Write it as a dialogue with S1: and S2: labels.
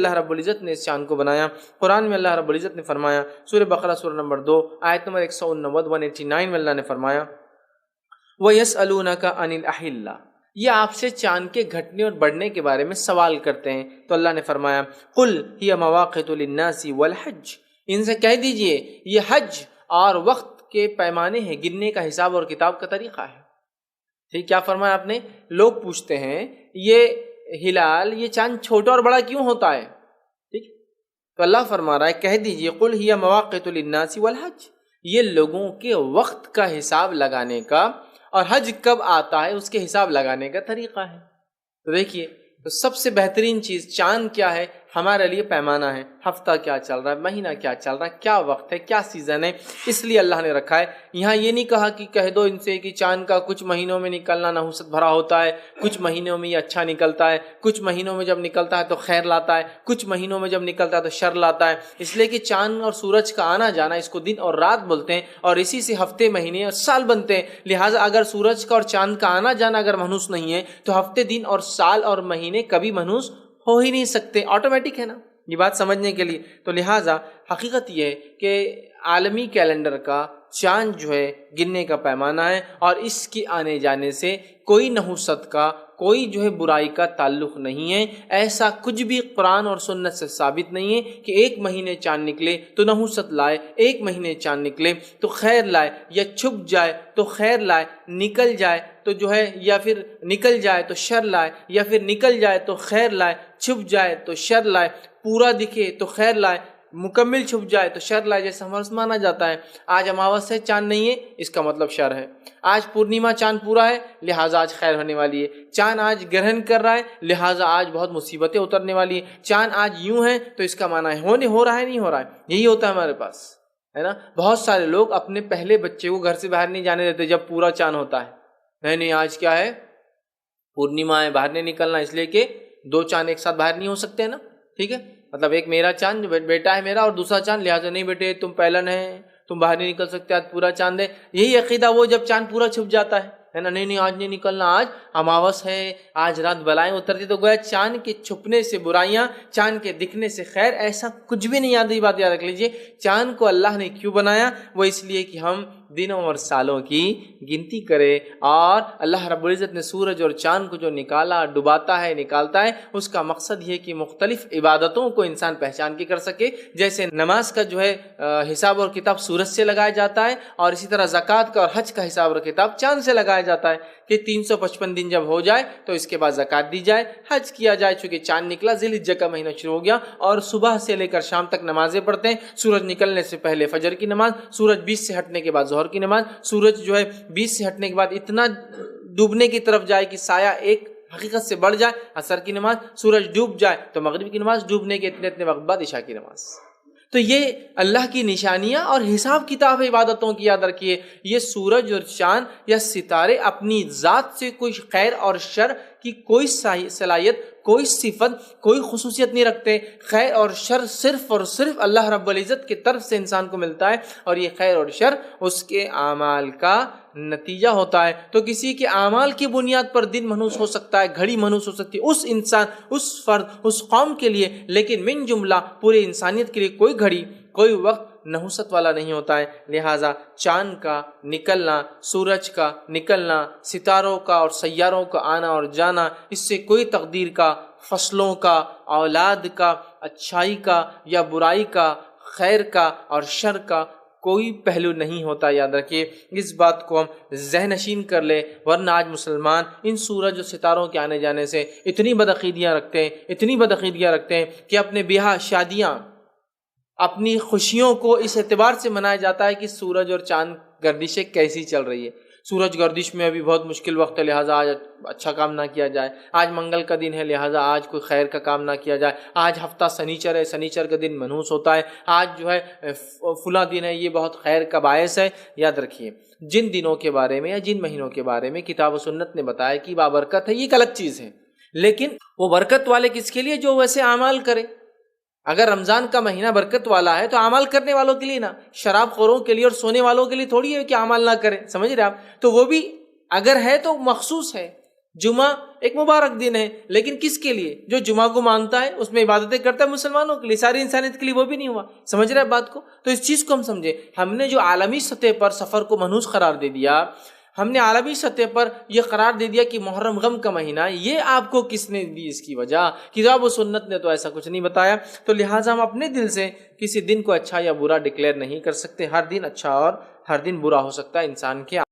S1: اللہ رب العزت نے اس چاند کو بنایا۔ قرآن میں اللہ رب العزت نے فرمایا، سورہ بقرہ سورہ نمبر 2 آیت نمبر 189 میں اللہ نے فرمایا وَيَسْأَلُونَكَ عَنِ الْأَحِلَّةِ، یہ آپ سے چاند کے گھٹنے اور بڑھنے کے بارے میں سوال کرتے ہیں، تو اللہ نے فرمایا قُلْ هِيَ مَوَاقِتُ لِلنَّاسِ وَالْحَجِّ، ان سے کہہ دیجئے یہ حج اور وقت کے پیمانے ہیں، گننے کا حساب اور کتاب کا طریقہ ہے۔ ٹھیک، کیا فرمایا آپ نے؟ لوگ پوچھتے ہیں یہ ہلال، یہ چاند چھوٹا اور بڑا کیوں ہوتا ہے؟ ٹھیک، تو اللہ فرما رہا ہے کہہ دیجئے قُلْ هِيَ مَوَاقِتُ لِلنَّاسِ وَالْحَجِّ، یہ لوگوں کے وقت کا حساب لگانے کا اور حج کب آتا ہے اس کے حساب لگانے کا طریقہ ہے۔ تو دیکھیے، تو سب سے بہترین چیز چاند کیا ہے ہمارے لیے؟ پیمانہ ہے، ہفتہ کیا چل رہا ہے، مہینہ کیا چل رہا ہے، کیا وقت ہے، کیا سیزن ہے، اس لیے اللہ نے رکھا ہے۔ یہاں یہ نہیں کہا کہ کہہ دو ان سے کہ چاند کا کچھ مہینوں میں نکلنا نحوست بھرا ہوتا ہے، کچھ مہینوں میں یہ اچھا نکلتا ہے، کچھ مہینوں میں جب نکلتا ہے تو خیر لاتا ہے، کچھ مہینوں میں جب نکلتا ہے تو شر لاتا ہے، اس لیے کہ چاند اور سورج کا آنا جانا اس کو دن اور رات بولتے ہیں، اور اسی سے ہفتے، مہینے اور سال بنتے ہیں۔ لہٰذا اگر سورج کا اور چاند کا آنا جانا اگر منحوس نہیں ہے تو ہفتے، دن اور سال اور مہینے کبھی منحوس ہو ہی نہیں سکتے، آٹومیٹک ہے نا، یہ بات سمجھنے کے لیے۔ تو لہٰذا حقیقت یہ ہے کہ عالمی کیلنڈر کا چاند جو ہے گننے کا پیمانہ ہے، اور اس کے آنے جانے سے کوئی نحوست کا، کوئی جو ہے برائی کا تعلق نہیں ہے۔ ایسا کچھ بھی قرآن اور سنت سے ثابت نہیں ہے کہ ایک مہینے چاند نکلے تو نحوست لائے، ایک مہینے چاند نکلے تو خیر لائے، یا چھپ جائے تو خیر لائے، نکل جائے تو جو ہے، یا پھر نکل جائے تو شر لائے، یا پھر نکل جائے تو خیر لائے، چھپ جائے تو شر لائے، پورا دکھے تو خیر لائے، مکمل چھپ جائے تو شر لائے، جیسے ہمارے مانا جاتا ہے آج اماوس ہے چاند نہیں ہے اس کا مطلب شر ہے، آج پورنیما چاند پورا ہے لہٰذا آج خیر ہونے والی ہے، چاند آج گرہن کر رہا ہے لہٰذا آج بہت مصیبتیں اترنے والی ہیں، چاند آج یوں ہے تو اس کا معنی ہے ہو رہا ہے نہیں ہو رہا ہے، یہی ہوتا ہے ہمارے پاس، ہے نا۔ بہت سارے لوگ اپنے پہلے بچے کو گھر سے باہر نہیں جانے دیتے جب پورا چاند ہوتا ہے، نہیں آج کیا ہے پورنیما ہے، باہر نہیں نکلنا، اس لیے کہ دو چاند ایک ساتھ باہر نہیں ہو سکتے نا، ٹھیک ہے، مطلب ایک میرا چاند بیٹا ہے میرا اور دوسرا چاند، لہٰذا نہیں بیٹے تم پہلن ہے، تم باہر نہیں نکل سکتے، آج پورا چاند ہے، یہی عقیدہ وہ جب چاند پورا چھپ جاتا ہے نا، نہیں آج نہیں نکلنا، آج اماوس ہے، آج رات بلائیں اترتی، تو گویا چاند کے چھپنے سے برائیاں، چاند کے دکھنے سے خیر، ایسا کچھ بھی نہیں، یاد بات یاد رکھ لیجئے۔ چاند کو اللہ نے کیوں بنایا؟ وہ اس لیے کہ ہم دنوں اور سالوں کی گنتی کرے، اور اللہ رب العزت نے سورج اور چاند کو جو نکالا، ڈباتا ہے، نکالتا ہے، اس کا مقصد یہ کہ مختلف عبادتوں کو انسان پہچان کے کر سکے، جیسے نماز کا جو ہے حساب اور کتاب سورج سے لگایا جاتا ہے، اور اسی طرح زکوٰۃ کا اور حج کا حساب اور کتاب چاند سے لگایا جاتا ہے کہ 355 دن جب ہو جائے تو اس کے بعد زکوٰۃ دی جائے، حج کیا جائے، چونکہ چاند نکلا، ذی الحجہ کا مہینہ شروع ہو گیا، اور صبح سے لے کر شام تک نمازیں پڑھتے ہیں، سورج نکلنے سے پہلے فجر کی نماز، سورج 20 سے ہٹنے کے بعد ظہر کی نماز، سورج جو ہے 20 سے ہٹنے کے بعد اتنا ڈوبنے کی طرف جائے کہ سایہ ایک حقیقت سے بڑھ جائے، عصر کی نماز، سورج ڈوب جائے تو مغرب کی نماز، ڈوبنے کے اتنے وقت بعد عشاء کی نماز۔ تو یہ اللہ کی نشانیاں اور حساب کتاب عبادتوں کی یاد رکھیے۔ یہ سورج اور چاند یا ستارے اپنی ذات سے کوئی خیر اور شر کی کوئی صلاحیت، کوئی صفت، کوئی خصوصیت نہیں رکھتے، خیر اور شر صرف اور صرف اللہ رب العزت کی طرف سے انسان کو ملتا ہے، اور یہ خیر اور شر اس کے اعمال کا نتیجہ ہوتا ہے۔ تو کسی کے اعمال کی بنیاد پر دن منحوس ہو سکتا ہے، گھڑی منحوس ہو سکتی ہے، اس انسان، اس فرد، اس قوم کے لیے، لیکن من جملہ پورے انسانیت کے لیے کوئی گھڑی، کوئی وقت نحوست والا نہیں ہوتا ہے۔ لہٰذا چاند کا نکلنا، سورج کا نکلنا، ستاروں کا اور سیاروں کا آنا اور جانا، اس سے کوئی تقدیر کا، فصلوں کا، اولاد کا، اچھائی کا یا برائی کا، خیر کا اور شر کا کوئی پہلو نہیں ہوتا، یاد رکھیے۔ اس بات کو ہم ذہن نشین کر لیں، ورنہ آج مسلمان ان سورج اور ستاروں کے آنے جانے سے اتنی بدعقیدیاں رکھتے ہیں کہ اپنے بیاہ شادیاں، اپنی خوشیوں کو اس اعتبار سے منایا جاتا ہے کہ سورج اور چاند گردشیں کیسی چل رہی ہے، سورج گردش میں ابھی بہت مشکل وقت ہے لہٰذا آج اچھا کام نہ کیا جائے، آج منگل کا دن ہے لہٰذا آج کوئی خیر کا کام نہ کیا جائے، آج ہفتہ سنیچر ہے، سنیچر کا دن منحوس ہوتا ہے، آج جو ہے فلاں دن ہے، یہ بہت خیر کا باعث ہے۔ یاد رکھیے، جن دنوں کے بارے میں یا جن مہینوں کے بارے میں کتاب و سنت نے بتایا کہ بابرکت ہے، یہ ایک الگ چیز ہے، لیکن وہ برکت والے کس کے لیے؟ جو ویسے اعمال کرے۔ اگر رمضان کا مہینہ برکت والا ہے تو اعمال کرنے والوں کے لیے نا، شراب خوروں کے لیے اور سونے والوں کے لیے تھوڑی ہے کہ اعمال نہ کریں، سمجھ رہے آپ؟ تو وہ بھی اگر ہے تو مخصوص ہے، جمعہ ایک مبارک دن ہے، لیکن کس کے لیے؟ جو جمعہ کو مانتا ہے، اس میں عبادتیں کرتا ہے، مسلمانوں کے لیے، ساری انسانیت کے لیے وہ بھی نہیں ہوا۔ سمجھ رہے ہیں بات کو؟ تو اس چیز کو ہم سمجھے، ہم نے جو عالمی سطح پر سفر کو منحوس قرار دے دیا، ہم نے عالمی سطح پر یہ قرار دے دیا کہ محرم غم کا مہینہ، یہ آپ کو کس نے دی اس کی وجہ؟ کتاب و سنت نے تو ایسا کچھ نہیں بتایا۔ تو لہٰذا ہم اپنے دل سے کسی دن کو اچھا یا برا ڈکلیئر نہیں کر سکتے۔ ہر دن اچھا اور ہر دن برا ہو سکتا ہے انسان کے